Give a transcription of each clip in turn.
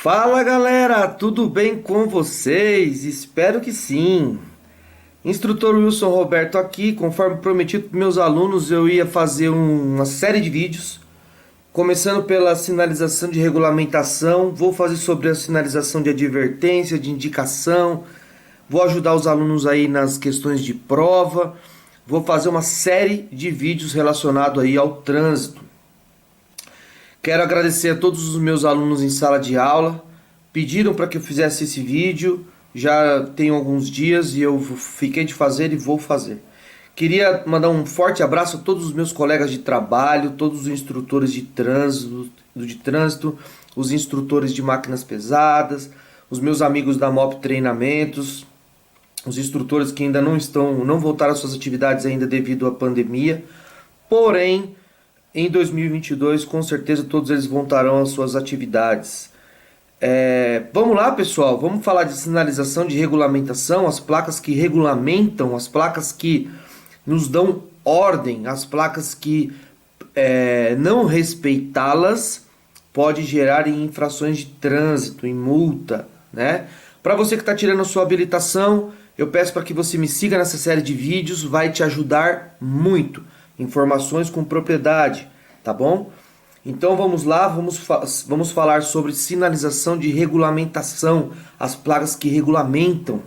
Fala galera, tudo bem com vocês? Espero que sim. Instrutor Wilson Roberto aqui, conforme prometido para meus alunos, eu ia fazer uma série de vídeos, começando pela sinalização de regulamentação, vou fazer sobre a sinalização de advertência, de indicação, vou ajudar os alunos aí nas questões de prova, vou fazer uma série de vídeos relacionados aí ao trânsito. Quero agradecer a todos os meus alunos em sala de aula, pediram para que eu fizesse esse vídeo, já tem alguns dias e eu fiquei de fazer e vou fazer. Queria mandar um forte abraço a todos os meus colegas de trabalho, todos os instrutores de trânsito, os instrutores de máquinas pesadas, os meus amigos da MOP Treinamentos, os instrutores que ainda não voltaram às suas atividades ainda devido à pandemia, porém, em 2022, com certeza, todos eles voltarão às suas atividades. Vamos lá, pessoal, vamos falar de sinalização de regulamentação, as placas que regulamentam, as placas que nos dão ordem, as placas que não respeitá-las pode gerar em infrações de trânsito, em multa, né? Para você que está tirando a sua habilitação, eu peço para que você me siga nessa série de vídeos, vai te ajudar muito. Informações com propriedade, tá bom? Então vamos lá, vamos falar sobre sinalização de regulamentação, as placas que regulamentam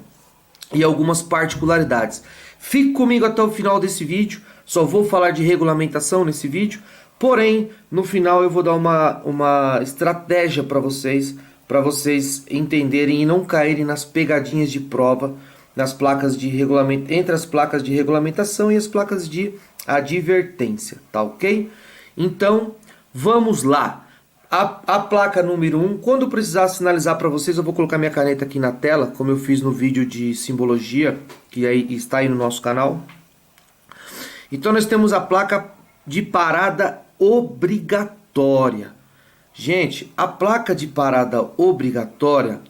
e algumas particularidades. Fique comigo até o final desse vídeo, só vou falar de regulamentação nesse vídeo, porém no final eu vou dar uma estratégia para vocês entenderem e não caírem nas pegadinhas de prova, nas placas de regulamento, entre as placas de regulamentação e as placas de advertência, tá ok? Então, vamos lá. A placa número 1, quando eu precisar sinalizar para vocês, eu vou colocar minha caneta aqui na tela, como eu fiz no vídeo de simbologia, que aí está aí no nosso canal. Então, nós temos a placa de parada obrigatória. Gente, a placa de parada obrigatória,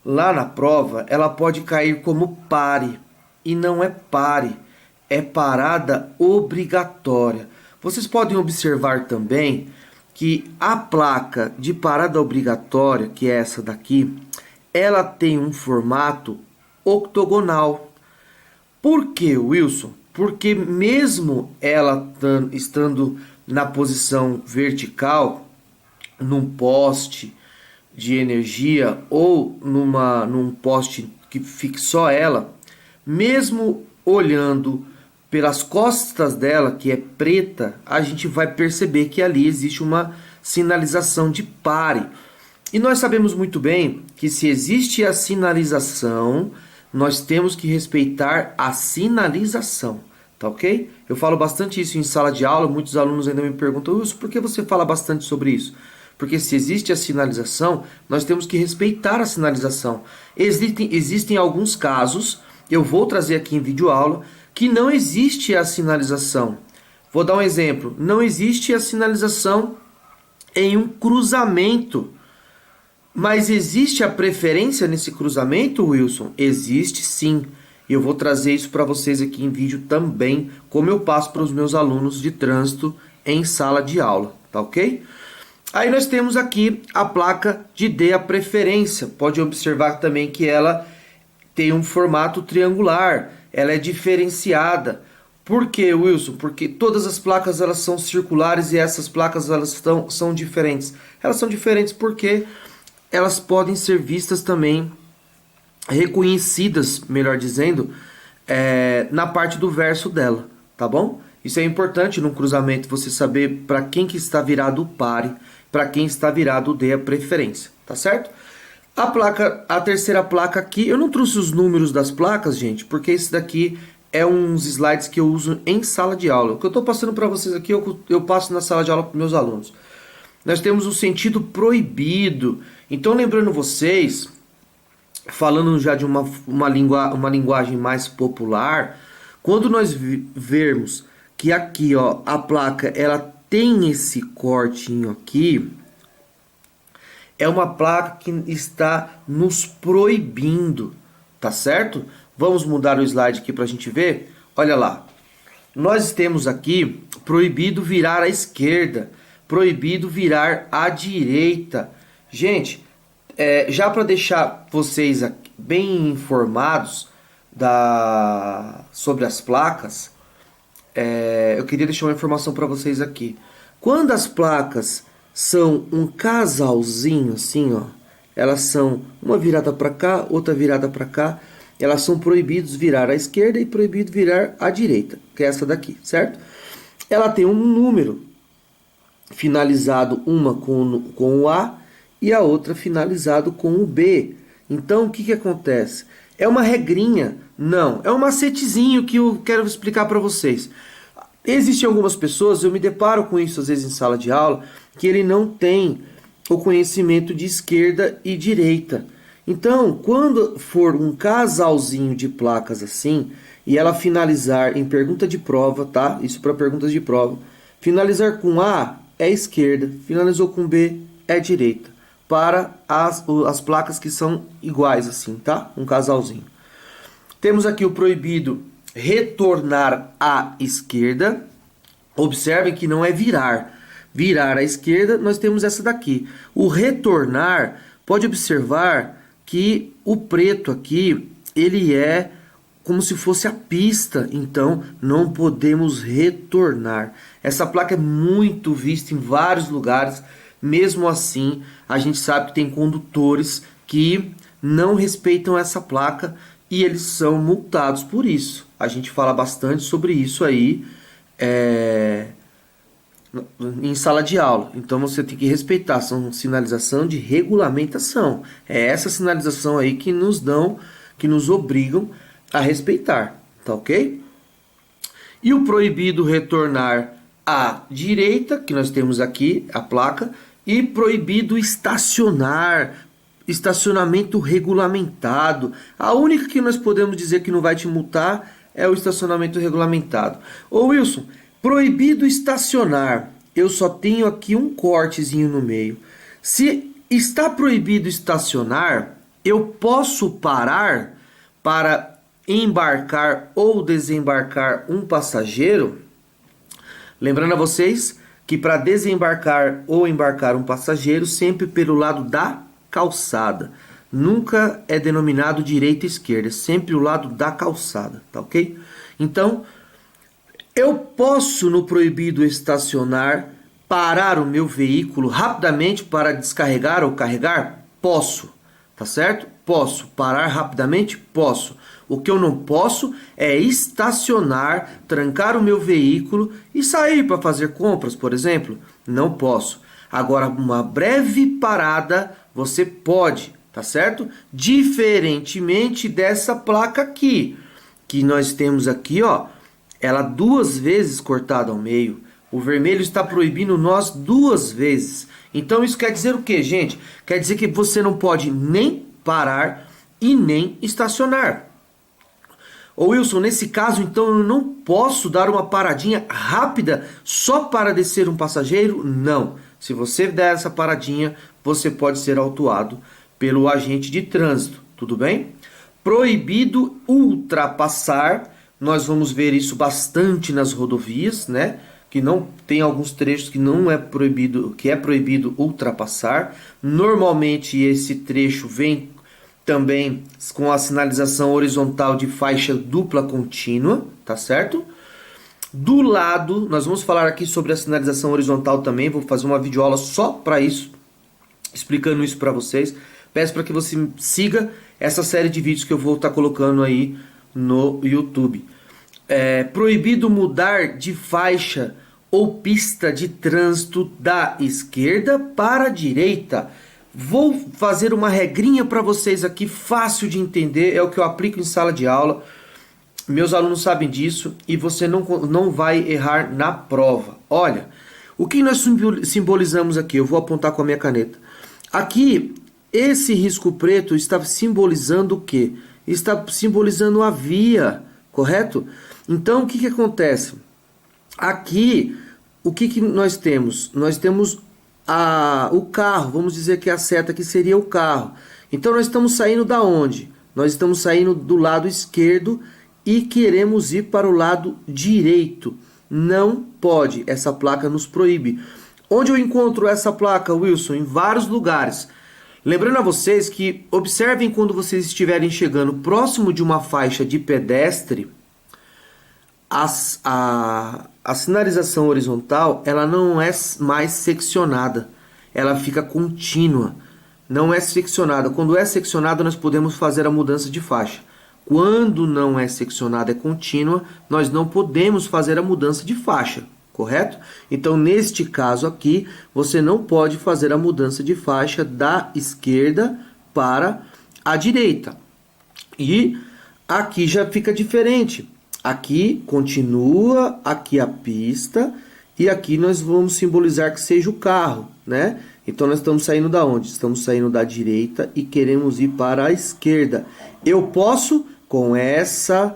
lá na prova, ela pode cair como pare, e não é pare. É parada obrigatória. Vocês podem observar também que a placa de parada obrigatória, que é essa daqui, ela tem um formato octogonal. Por que, Wilson? Porque mesmo ela estando na posição vertical, num poste de energia ou num poste que fique só ela, mesmo olhando pelas costas dela, que é preta, a gente vai perceber que ali existe uma sinalização de pare. E nós sabemos muito bem que se existe a sinalização, nós temos que respeitar a sinalização, tá ok? Eu falo bastante isso em sala de aula, muitos alunos ainda me perguntam, Wilson, por que você fala bastante sobre isso? Porque se existe a sinalização, nós temos que respeitar a sinalização. Existem alguns casos, eu vou trazer aqui em vídeo aula, que não existe a sinalização. Vou dar um exemplo. Não existe a sinalização em um cruzamento. Mas existe a preferência nesse cruzamento, Wilson? Existe sim. Eu vou trazer isso para vocês aqui em vídeo também, como eu passo para os meus alunos de trânsito em sala de aula, tá ok? Aí nós temos aqui a placa de dê a preferência. Pode observar também que ela tem um formato triangular. Ela é diferenciada. Por quê, Wilson? Porque todas as placas elas são circulares e essas placas elas são diferentes. Elas são diferentes porque elas podem ser vistas também, reconhecidas, melhor dizendo, na parte do verso dela, tá bom? Isso é importante no cruzamento, você saber para quem que está virado o pare, para quem está virado o dê a preferência, tá certo? A terceira placa aqui, eu não trouxe os números das placas, gente, porque esse daqui é uns slides que eu uso em sala de aula. O que eu estou passando para vocês aqui, eu passo na sala de aula para meus alunos. Nós temos o sentido proibido. Então, lembrando vocês, falando já de uma linguagem mais popular, quando nós vermos que aqui, ó, a placa ela tem esse cortinho aqui, é uma placa que está nos proibindo, tá certo? Vamos mudar o slide aqui para a gente ver. Olha lá, nós temos aqui proibido virar à esquerda, proibido virar à direita. Gente, Já para deixar vocês bem informados sobre as placas, eu queria deixar uma informação para vocês aqui. Quando as placas são um casalzinho assim, ó, elas são uma virada para cá, outra virada para cá, elas são proibidos virar à esquerda e proibido virar à direita, que é essa daqui, certo? Ela tem um número finalizado, uma com o A e a outra finalizado com o B. Então, o que acontece? É uma regrinha? Não, é um macetezinho que eu quero explicar para vocês. Existem algumas pessoas, eu me deparo com isso às vezes em sala de aula, que ele não tem o conhecimento de esquerda e direita. Então, quando for um casalzinho de placas assim, e ela finalizar em pergunta de prova, tá? Isso para perguntas de prova. Finalizar com A é esquerda, finalizou com B é direita. Para as placas que são iguais assim, tá? Um casalzinho. Temos aqui o proibido retornar à esquerda. Observem que não é virar. Virar à esquerda, nós temos essa daqui. O retornar, pode observar que o preto aqui, ele é como se fosse a pista, então não podemos retornar. Essa placa é muito vista em vários lugares, mesmo assim a gente sabe que tem condutores que não respeitam essa placa e eles são multados por isso. A gente fala bastante sobre isso aí em sala de aula. Então você tem que respeitar, são sinalização de regulamentação. É essa sinalização aí que nos obrigam a respeitar, tá ok? E o proibido retornar à direita, que nós temos aqui a placa, e proibido estacionar, estacionamento regulamentado. A única que nós podemos dizer que não vai te multar é o estacionamento regulamentado. Ô Wilson, proibido estacionar, eu só tenho aqui um cortezinho no meio. Se está proibido estacionar, eu posso parar para embarcar ou desembarcar um passageiro. Lembrando a vocês que para desembarcar ou embarcar um passageiro, sempre pelo lado da calçada. Nunca é denominado direita e esquerda, é sempre o lado da calçada, tá ok? Então, eu posso no proibido estacionar, parar o meu veículo rapidamente para descarregar ou carregar? Posso, tá certo? Posso parar rapidamente? Posso. O que eu não posso é estacionar, trancar o meu veículo e sair para fazer compras, por exemplo. Não posso. Agora, uma breve parada você pode, tá certo? Diferentemente dessa placa aqui, que nós temos aqui, ó, ela 2 vezes cortada ao meio. O vermelho está proibindo nós 2 vezes. Então isso quer dizer o que, gente? Quer dizer que você não pode nem parar e nem estacionar. Ô Wilson, nesse caso, então eu não posso dar uma paradinha rápida só para descer um passageiro? Não. Se você der essa paradinha, você pode ser autuado pelo agente de trânsito, tudo bem? Proibido ultrapassar, nós vamos ver isso bastante nas rodovias, né? Que não tem alguns trechos que não é proibido, que é proibido ultrapassar. Normalmente esse trecho vem também com a sinalização horizontal de faixa dupla contínua, tá certo? Do lado, nós vamos falar aqui sobre a sinalização horizontal também, vou fazer uma videoaula só para isso, explicando isso para vocês. Peço para que você siga essa série de vídeos que eu vou estar colocando aí no YouTube. Proibido mudar de faixa ou pista de trânsito da esquerda para a direita. Vou fazer uma regrinha para vocês aqui, fácil de entender, é o que eu aplico em sala de aula. Meus alunos sabem disso e você não vai errar na prova. Olha, o que nós simbolizamos aqui? Eu vou apontar com a minha caneta. Aqui, esse risco preto está simbolizando o quê? Está simbolizando a via, correto? Então, o que acontece? Aqui, o que nós temos? Nós temos o carro, vamos dizer que a seta aqui seria o carro. Então nós estamos saindo da onde? Nós estamos saindo do lado esquerdo e queremos ir para o lado direito. Não pode, essa placa nos proíbe. Onde eu encontro essa placa, Wilson? Em vários lugares. Lembrando a vocês que observem quando vocês estiverem chegando próximo de uma faixa de pedestre, a sinalização horizontal ela não é mais seccionada, ela fica contínua, não é seccionada. Quando é seccionada, nós podemos fazer a mudança de faixa. Quando não é seccionada, é contínua, nós não podemos fazer a mudança de faixa, correto? Então, neste caso aqui, você não pode fazer a mudança de faixa da esquerda para a direita. E aqui já fica diferente. Aqui continua, aqui a pista, e aqui nós vamos simbolizar que seja o carro, né? Então nós estamos saindo da onde? Estamos saindo da direita e queremos ir para a esquerda. Eu posso? Com essa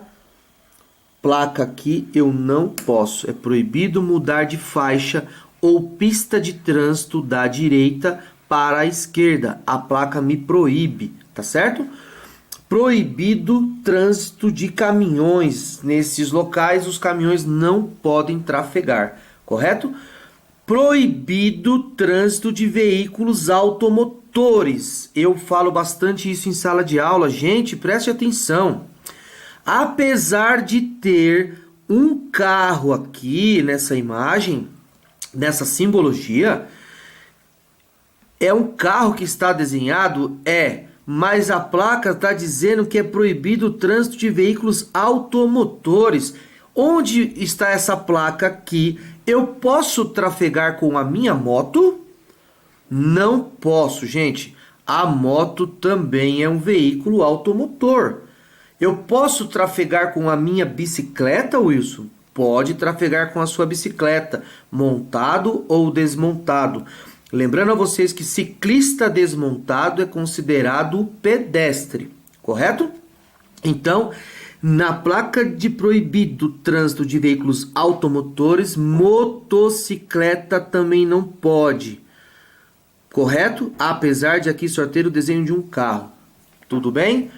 placa aqui, eu não posso. É proibido mudar de faixa ou pista de trânsito da direita para a esquerda. A placa me proíbe, tá certo? Proibido trânsito de caminhões. Nesses locais, os caminhões não podem trafegar, correto? Proibido trânsito de veículos automotores. Eu falo bastante isso em sala de aula. Gente, preste atenção. Apesar de ter um carro aqui nessa imagem, nessa simbologia, é um carro que está desenhado? Mas a placa está dizendo que é proibido o trânsito de veículos automotores. Onde está essa placa aqui? Eu posso trafegar com a minha moto? Não posso, gente. A moto também é um veículo automotor. Eu posso trafegar com a minha bicicleta, Wilson? Pode trafegar com a sua bicicleta, montado ou desmontado. Lembrando a vocês que ciclista desmontado é considerado pedestre, correto? Então, na placa de proibido trânsito de veículos automotores, motocicleta também não pode, correto? Apesar de aqui só ter o desenho de um carro, tudo bem?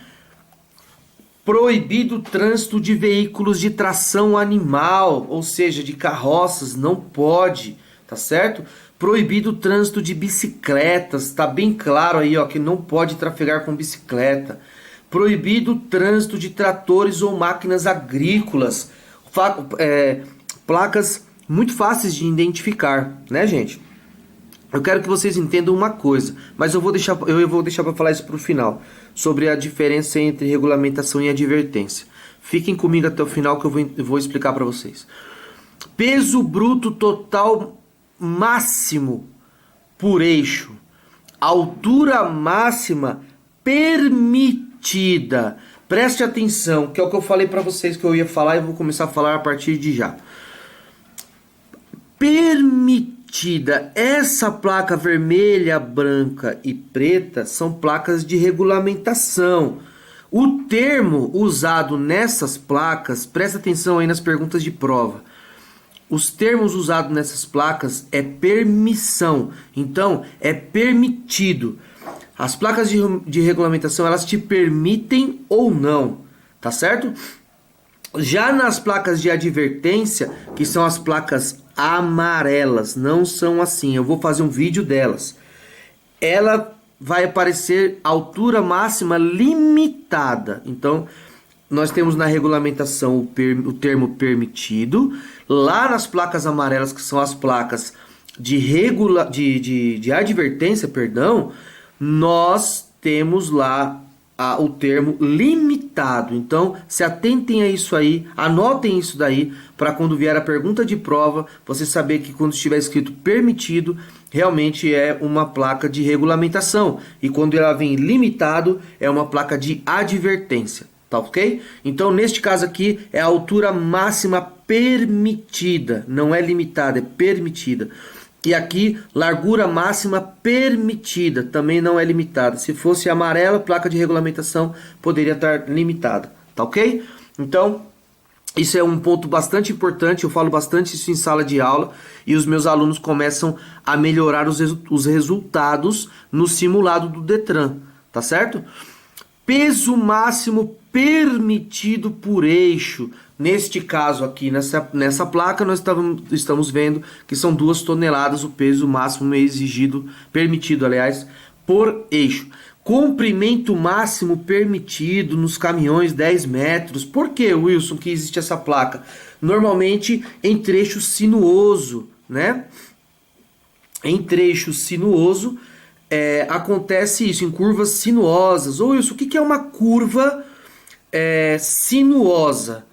Proibido trânsito de veículos de tração animal, ou seja, de carroças, não pode, tá certo? Proibido o trânsito de bicicletas, está bem claro aí, ó, que não pode trafegar com bicicleta. Proibido o trânsito de tratores ou máquinas agrícolas. Placas muito fáceis de identificar, né, gente? Eu quero que vocês entendam uma coisa, mas eu vou deixar para falar isso para o final, sobre a diferença entre regulamentação e advertência. Fiquem comigo até o final que eu vou explicar para vocês. Peso bruto total máximo por eixo, altura máxima permitida. Preste atenção, que é o que eu falei para vocês que eu ia falar e vou começar a falar a partir de já. Permitida. Essa placa vermelha, branca e preta são placas de regulamentação. O termo usado nessas placas, presta atenção aí nas perguntas de prova. Os termos usados nessas placas é permissão, então é permitido. As placas de regulamentação, elas te permitem ou não, tá certo? Já nas placas de advertência, que são as placas amarelas, não são assim, eu vou fazer um vídeo delas. Ela vai aparecer altura máxima limitada, então nós temos na regulamentação o termo permitido. Lá nas placas amarelas, que são as placas de advertência, perdão, nós temos lá o termo limitado. Então, se atentem a isso aí, anotem isso daí, para quando vier a pergunta de prova, você saber que quando estiver escrito permitido, realmente é uma placa de regulamentação. E quando ela vem limitado, é uma placa de advertência. Tá ok? Então, neste caso aqui, é a altura máxima permitida. Não é limitada, é permitida. E aqui, largura máxima permitida. Também não é limitada. Se fosse amarela, placa de regulamentação poderia estar limitada. Tá ok? Então, isso é um ponto bastante importante. Eu falo bastante isso em sala de aula. E os meus alunos começam a melhorar os resultados no simulado do Detran. Tá certo? Peso máximo permitido por eixo. Neste caso aqui, nessa placa, nós estamos vendo que são 2 toneladas o peso máximo exigido, permitido, aliás, por eixo. Comprimento máximo permitido nos caminhões 10 metros. Por que, Wilson, que existe essa placa? Normalmente em trecho sinuoso, né? Em trecho sinuoso acontece isso, em curvas sinuosas. Ô Wilson, o que é uma curva sinuosa?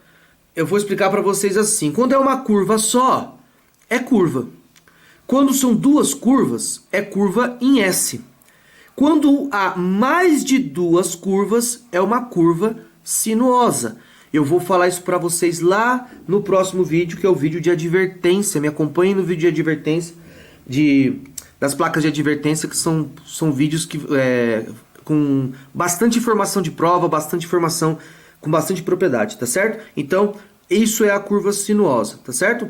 Eu vou explicar para vocês assim. Quando é uma curva só, é curva. Quando são duas curvas, é curva em S. Quando há mais de duas curvas, é uma curva sinuosa. Eu vou falar isso para vocês lá no próximo vídeo, que é o vídeo de advertência. Me acompanhem no vídeo de advertência, das placas de advertência, que são vídeos com bastante informação de prova, bastante informação com bastante propriedade, tá certo? Então, isso é a curva sinuosa, tá certo?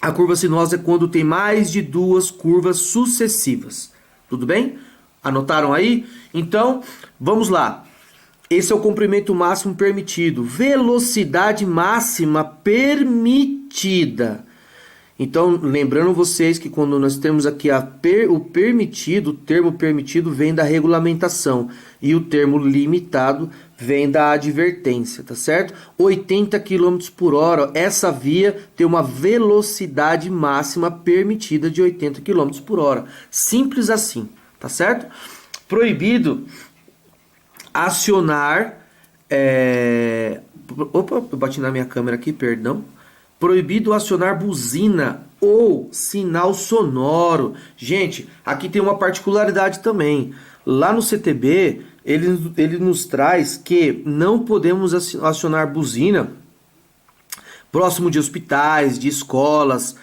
A curva sinuosa é quando tem mais de duas curvas sucessivas. Tudo bem? Anotaram aí? Então, vamos lá. Esse é o comprimento máximo permitido. Velocidade máxima permitida. Então, lembrando vocês que quando nós temos aqui o termo permitido vem da regulamentação. E o termo limitado vem da advertência, tá certo? 80 km por hora. Essa via tem uma velocidade máxima permitida de 80 km por hora. Simples assim, tá certo? Proibido acionar... Opa, eu bati na minha câmera aqui, perdão. Proibido acionar buzina ou sinal sonoro. Gente, aqui tem uma particularidade também. Lá no CTB, ele nos traz que não podemos acionar buzina próximo de hospitais, de escolas,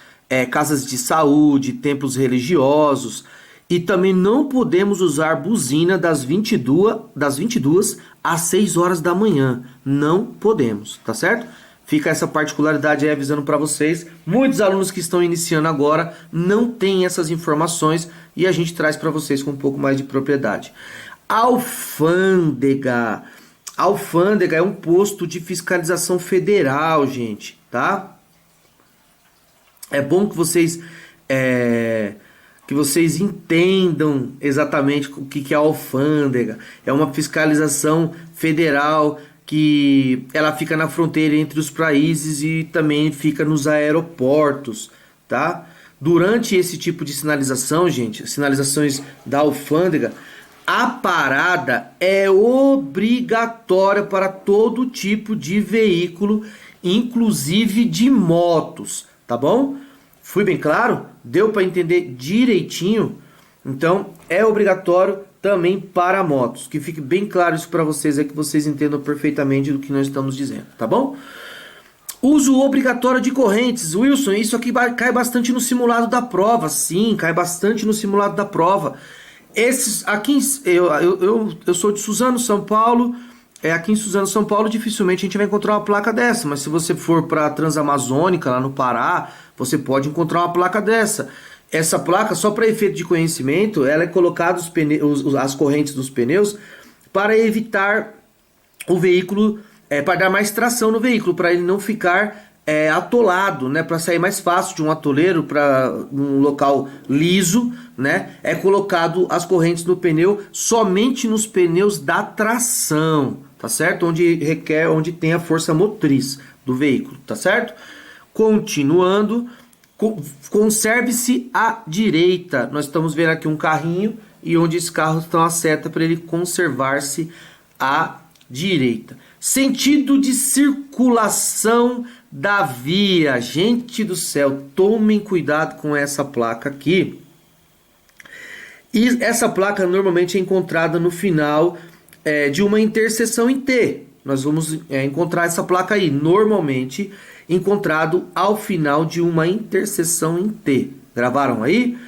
casas de saúde, templos religiosos. E também não podemos usar buzina das 22 às 6 horas da manhã. Não podemos, tá certo? Fica essa particularidade aí avisando para vocês. Muitos alunos que estão iniciando agora não têm essas informações e a gente traz para vocês com um pouco mais de propriedade. Alfândega. Alfândega é um posto de fiscalização federal, gente, tá? É bom que vocês entendam exatamente o que é a alfândega. É uma fiscalização federal que ela fica na fronteira entre os países e também fica nos aeroportos, tá? Durante esse tipo de sinalização, gente, sinalizações da alfândega, a parada é obrigatória para todo tipo de veículo, inclusive de motos, tá bom? Fui bem claro? Deu para entender direitinho? Então, é obrigatório também para motos. Que fique bem claro isso para vocês, que vocês entendam perfeitamente do que nós estamos dizendo, tá bom? Uso obrigatório de correntes. Wilson, isso aqui cai bastante no simulado da prova. Sim, cai bastante no simulado da prova. Eu sou de Suzano, São Paulo. Aqui em Suzano, São Paulo, dificilmente a gente vai encontrar uma placa dessa. Mas se você for para a Transamazônica, lá no Pará, você pode encontrar uma placa dessa. Essa placa, só para efeito de conhecimento, ela é colocada as correntes dos pneus para evitar o veículo, para dar mais tração no veículo, para ele não ficar atolado, né? Para sair mais fácil de um atoleiro para um local liso, né? É colocado as correntes no pneu somente nos pneus da tração, tá certo? Onde tem a força motriz do veículo, tá certo? Continuando, conserve-se à direita. Nós estamos vendo aqui um carrinho e onde esse carro está a seta para ele conservar-se à direita. Sentido de circulação da via. Gente do céu, tomem cuidado com essa placa aqui. E essa placa normalmente é encontrada no final de uma interseção em T. Nós vamos encontrar essa placa aí, normalmente encontrado ao final de uma interseção em T. Gravaram aí?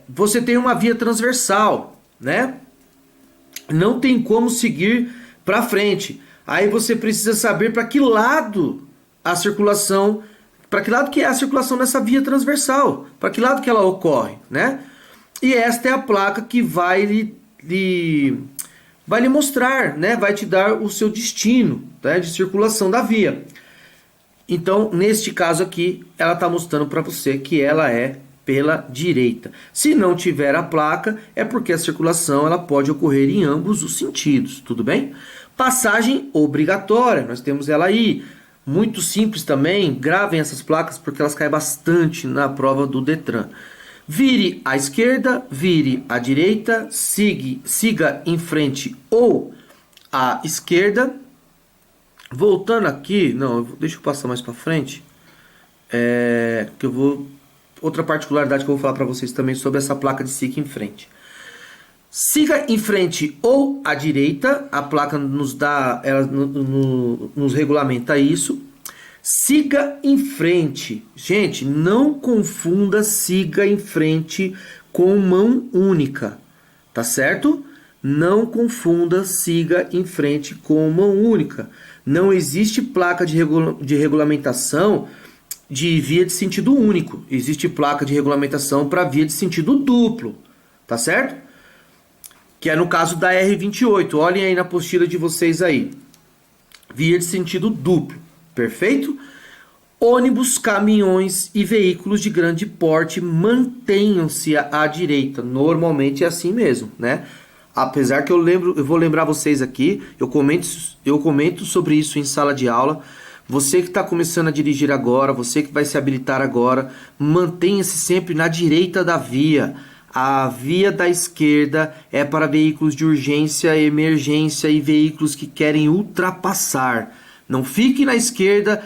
Você tem uma via transversal, né? Não tem como seguir para frente. Aí você precisa saber para que lado a circulação, para que lado que é a circulação dessa via transversal, para que lado que ela ocorre, né? E esta é a placa que vai lhe mostrar, né? Vai te dar o seu destino, tá? De circulação da via. Então, neste caso aqui, ela está mostrando para você que ela é pela direita. Se não tiver a placa, é porque a circulação ela pode ocorrer em ambos os sentidos, tudo bem? Passagem obrigatória, nós temos ela aí. Muito simples também, gravem essas placas porque elas caem bastante na prova do Detran. Vire à esquerda, vire à direita, siga em frente ou à esquerda. Voltando aqui, não, deixa eu passar mais para frente, que eu vou... Outra particularidade que eu vou falar para vocês também sobre essa placa de siga em frente. Siga em frente ou à direita, a placa nos dá, ela nos regulamenta isso. Siga em frente. Gente, não confunda siga em frente com mão única, tá certo? Não confunda siga em frente com mão única. Não existe placa de regulamentação de via de sentido único. Existe placa de regulamentação para via de sentido duplo, tá certo? Que é no caso da R28. Olhem aí na apostila de vocês aí. Via de sentido duplo. Perfeito? Ônibus, caminhões e veículos de grande porte mantenham-se à direita. Normalmente é assim mesmo, né? Apesar que eu vou lembrar vocês aqui, eu comento sobre isso em sala de aula. Você que está começando a dirigir agora, você que vai se habilitar agora, mantenha-se sempre na direita da via. A via da esquerda é para veículos de urgência, emergência e veículos que querem ultrapassar. Não fique na esquerda,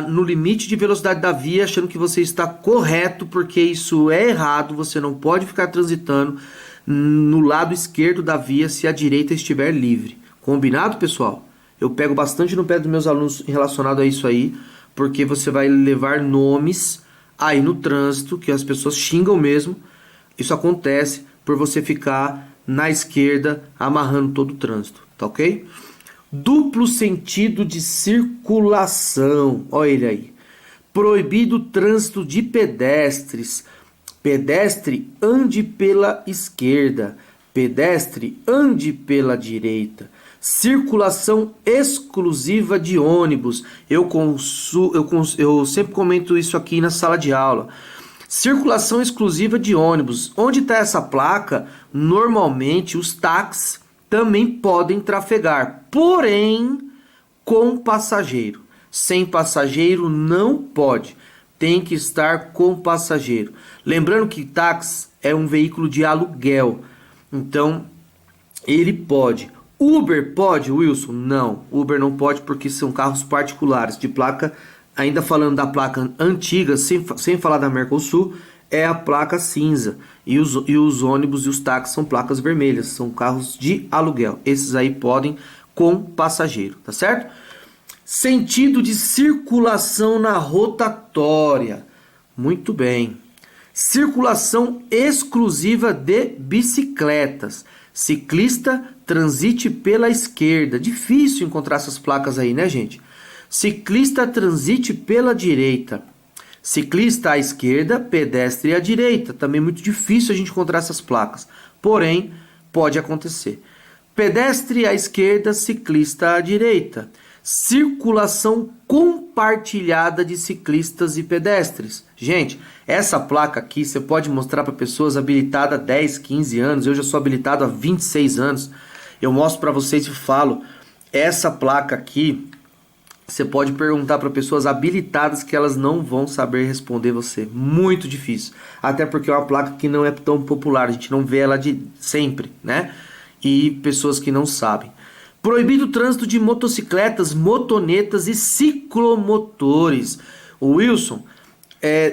no limite de velocidade da via, achando que você está correto, porque isso é errado. Você não pode ficar transitando no lado esquerdo da via se a direita estiver livre. Combinado, pessoal? Eu pego bastante no pé dos meus alunos relacionado a isso aí, porque você vai levar nomes aí no trânsito, que as pessoas xingam mesmo. Isso acontece por você ficar na esquerda, amarrando todo o trânsito, tá ok? Duplo sentido de circulação, olha ele aí. Proibido o trânsito de pedestres. Pedestre, ande pela esquerda. Pedestre, ande pela direita. Circulação exclusiva de ônibus. Eu sempre comento isso aqui na sala de aula. Circulação exclusiva de ônibus. Onde está essa placa? Normalmente os táxis também podem trafegar, porém com passageiro. Sem passageiro não pode. Tem que estar com passageiro. Lembrando que táxi é um veículo de aluguel. Então, ele pode. Uber pode, Wilson? Não. Uber não pode porque são carros particulares de placa. Ainda falando da placa antiga, sem falar da Mercosul, é a placa cinza. E os ônibus e os táxis são placas vermelhas. São carros de aluguel. Esses aí podem com passageiro, tá certo? Sentido de circulação na rotatória. Muito bem. Circulação exclusiva de bicicletas. Ciclista, transite pela esquerda. Difícil encontrar essas placas aí, né, gente? Ciclista, transite pela direita. Ciclista à esquerda, pedestre à direita. Também muito difícil a gente encontrar essas placas. Porém, pode acontecer. Pedestre à esquerda, ciclista à direita. Circulação compartilhada de ciclistas e pedestres. Gente, essa placa aqui você pode mostrar para pessoas habilitadas há 10, 15 anos. Eu já sou habilitado há 26 anos. Eu mostro para vocês e falo. Essa placa aqui, você pode perguntar para pessoas habilitadas que elas não vão saber responder você. Muito difícil. Até porque é uma placa que não é tão popular. A gente não vê ela de sempre, né? E pessoas que não sabem. Proibido o trânsito de motocicletas, motonetas e ciclomotores. O Wilson,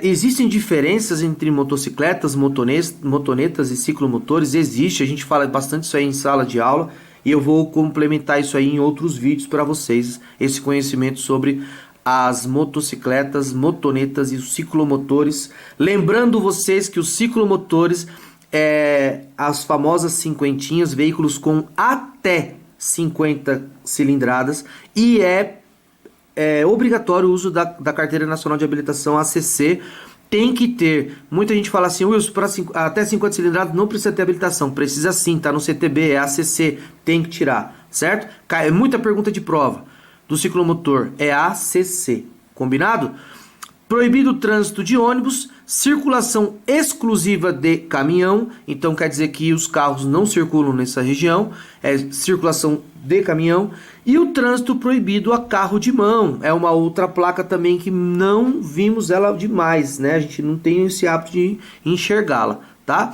existem diferenças entre motocicletas, motonetas e ciclomotores? Existe, a gente fala bastante isso aí em sala de aula. E eu vou complementar isso aí em outros vídeos para vocês. Esse conhecimento sobre as motocicletas, motonetas e os ciclomotores. Lembrando vocês que os ciclomotores as famosas cinquentinhas, veículos com até 50 cilindradas, e é obrigatório o uso da Carteira Nacional de Habilitação ACC. Tem que ter. Muita gente fala assim, Wilson, até 50 cilindradas não precisa ter habilitação. Precisa sim, tá no CTB, é ACC, tem que tirar, certo? É muita pergunta de prova do ciclomotor, é ACC, combinado? Proibido o trânsito de ônibus, circulação exclusiva de caminhão, então quer dizer que os carros não circulam nessa região, é circulação de caminhão, e o trânsito proibido a carro de mão, é uma outra placa também que não vimos ela demais, né? A gente não tem esse hábito de enxergá-la, tá?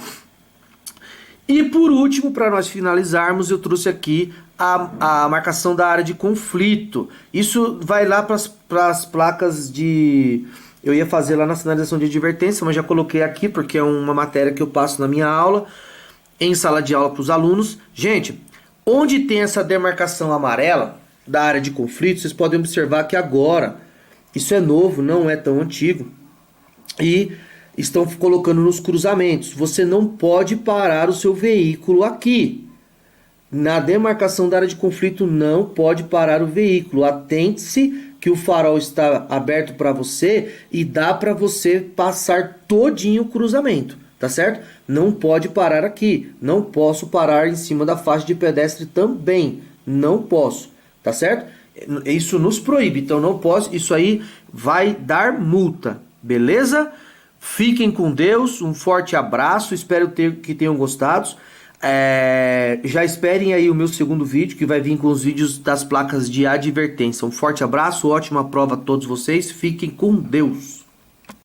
E por último, para nós finalizarmos, eu trouxe aqui a marcação da área de conflito. Isso vai lá para as placas de... Eu ia fazer lá na sinalização de advertência, mas já coloquei aqui porque é uma matéria que eu passo na minha aula, em sala de aula para os alunos. Gente, onde tem essa demarcação amarela da área de conflito, vocês podem observar que agora, isso é novo, não é tão antigo, e estão colocando nos cruzamentos. Você não pode parar o seu veículo aqui. Na demarcação da área de conflito não pode parar o veículo. Atente-se que o farol está aberto para você e dá para você passar todinho o cruzamento, tá certo? Não pode parar aqui. Não posso parar em cima da faixa de pedestre também. Não posso, tá certo? Isso nos proíbe, então não posso. Isso aí vai dar multa, beleza? Fiquem com Deus, um forte abraço, espero que tenham gostado. Já esperem aí o meu segundo vídeo, que vai vir com os vídeos das placas de advertência. Um forte abraço, ótima prova a todos vocês, fiquem com Deus.